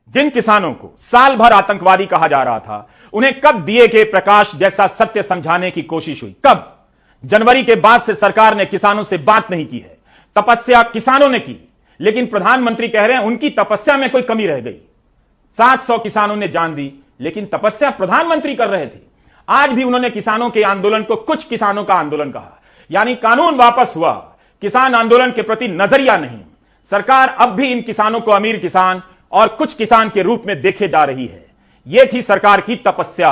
जिन किसानों को साल भर आतंकवादी कहा जा रहा था, उन्हें कब दिए के प्रकाश जैसा सत्य समझाने की कोशिश हुई? कब? जनवरी के बाद से सरकार ने किसानों से बात नहीं की है। तपस्या किसानों ने की, लेकिन प्रधानमंत्री कह रहे हैं उनकी तपस्या में कोई कमी रह गई। 700 किसानों ने जान दी, लेकिन तपस्या प्रधानमंत्री कर रहे थे। आज भी उन्होंने किसानों के आंदोलन को कुछ किसानों का आंदोलन कहा, यानी कानून वापस हुआ, किसान आंदोलन के प्रति नजरिया नहीं। सरकार अब भी इन किसानों को अमीर किसान और कुछ किसान के रूप में देखे जा रही है। यह थी सरकार की तपस्या,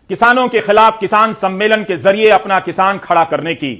किसानों के खिलाफ किसान सम्मेलन के जरिए अपना किसान खड़ा करने की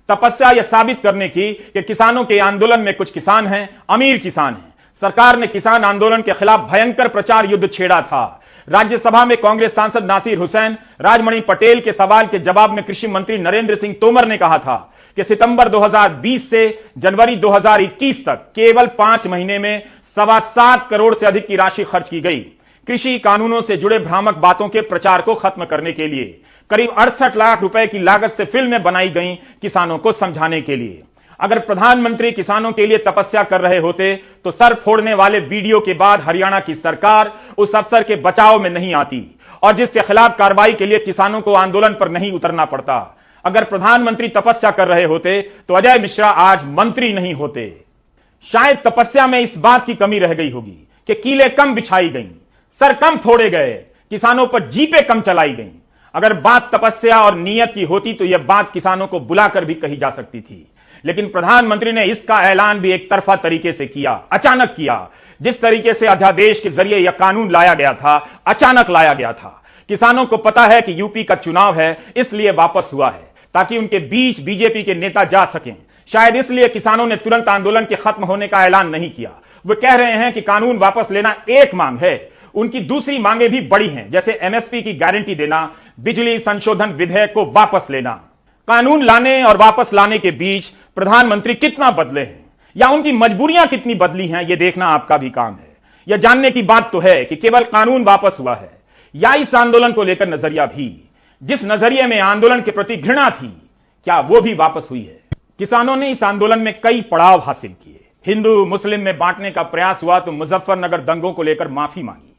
तपस्या, यह साबित करने की कि किसानों के आंदोलन में कुछ किसान हैं, अमीर किसान हैं। सरकार ने किसान आंदोलन के खिलाफ भयंकर प्रचार युद्ध छेड़ा था। राज्यसभा में कांग्रेस सांसद नासिर हुसैन, राजमणि पटेल के सवाल के जवाब में कृषि मंत्री नरेंद्र सिंह तोमर ने कहा था कि सितंबर 2020 से जनवरी 2021 तक केवल 5 महीने में 7.25 करोड़ से अधिक की राशि खर्च की गई कृषि कानूनों से जुड़े भ्रामक बातों के प्रचार को खत्म करने के लिए। करीब 68 लाख रुपए की लागत से फिल्में बनाई गई किसानों को समझाने के लिए। अगर प्रधानमंत्री किसानों के लिए तपस्या कर रहे होते तो सर फोड़ने वाले वीडियो के बाद हरियाणा की सरकार उस अफसर के बचाव में नहीं आती और जिसके खिलाफ कार्रवाई के लिए किसानों को आंदोलन पर नहीं उतरना पड़ता। अगर प्रधानमंत्री तपस्या कर रहे होते तो अजय मिश्रा आज मंत्री नहीं होते। शायद तपस्या में इस बात की कमी रह गई होगी कि कीलें कम बिछाई गईं, सर कम फोड़े गए, किसानों पर जीपें कम चलाई गईं। अगर बात तपस्या और नीयत की होती तो यह बात किसानों को बुलाकर भी कही जा सकती थी, लेकिन प्रधानमंत्री ने इसका ऐलान भी एक तरफा तरीके से किया, अचानक किया। जिस तरीके से अध्यादेश के जरिए यह कानून लाया गया था, अचानक लाया गया था। किसानों को पता है कि यूपी का चुनाव है, इसलिए वापस हुआ है, ताकि उनके बीच बीजेपी के नेता जा सकें। शायद इसलिए किसानों ने तुरंत आंदोलन के खत्म होने का ऐलान नहीं किया। वे कह रहे हैं कि कानून वापस लेना एक मांग है, उनकी दूसरी मांगे भी बड़ी हैं, जैसे एमएसपी की गारंटी देना, बिजली संशोधन विधेयक को वापस लेना। कानून लाने और वापस लाने के बीच प्रधानमंत्री कितना बदले हैं या उनकी मजबूरियां कितनी बदली हैं, यह देखना आपका भी काम है। यह जानने की बात तो है कि केवल कानून वापस हुआ है या इस आंदोलन को लेकर नजरिया भी, जिस नजरिए में आंदोलन के प्रति घृणा थी, क्या वो भी वापस हुई है? किसानों ने इस आंदोलन में कई पड़ाव हासिल किए। हिंदू मुस्लिम में बांटने का प्रयास हुआ तो मुजफ्फरनगर दंगों को लेकर माफी मांगी।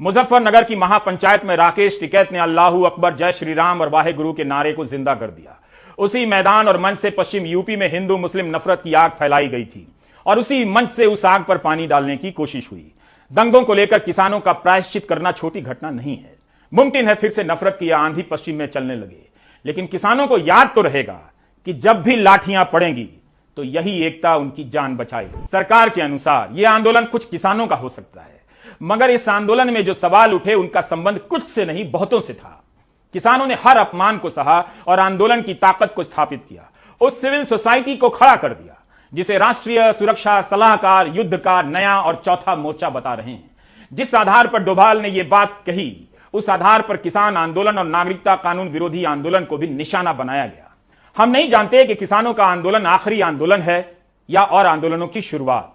मुजफ्फरनगर की महापंचायत में राकेश टिकैत ने अल्लाहू अकबर, जय श्री राम और वाहे गुरु के नारे को जिंदा कर दिया। उसी मैदान और मंच से पश्चिम यूपी में हिंदू मुस्लिम नफरत की आग फैलाई गई थी और उसी मंच से उस आग पर पानी डालने की कोशिश हुई। दंगों को लेकर किसानों का प्रायश्चित करना छोटी घटना नहीं है। मुमकिन है फिर से नफरत की आंधी पश्चिम में चलने लगे, लेकिन किसानों को याद तो रहेगा कि जब भी लाठियां पड़ेंगी तो यही एकता उनकी जान बचाएगी। सरकार के अनुसार यह आंदोलन कुछ किसानों का हो सकता है, मगर इस आंदोलन में जो सवाल उठे उनका संबंध कुछ से नहीं, बहुतों से था। किसानों ने हर अपमान को सहा और आंदोलन की ताकत को स्थापित किया, उस सिविल सोसाइटी को खड़ा कर दिया जिसे राष्ट्रीय सुरक्षा सलाहकार युद्ध का नया और चौथा मोर्चा बता रहे हैं। जिस आधार पर डोभाल ने यह बात कही, उस आधार पर किसान आंदोलन और नागरिकता कानून विरोधी आंदोलन को भी निशाना बनाया गया। हम नहीं जानते कि किसानों का आंदोलन आखिरी आंदोलन है या और आंदोलनों की शुरुआत।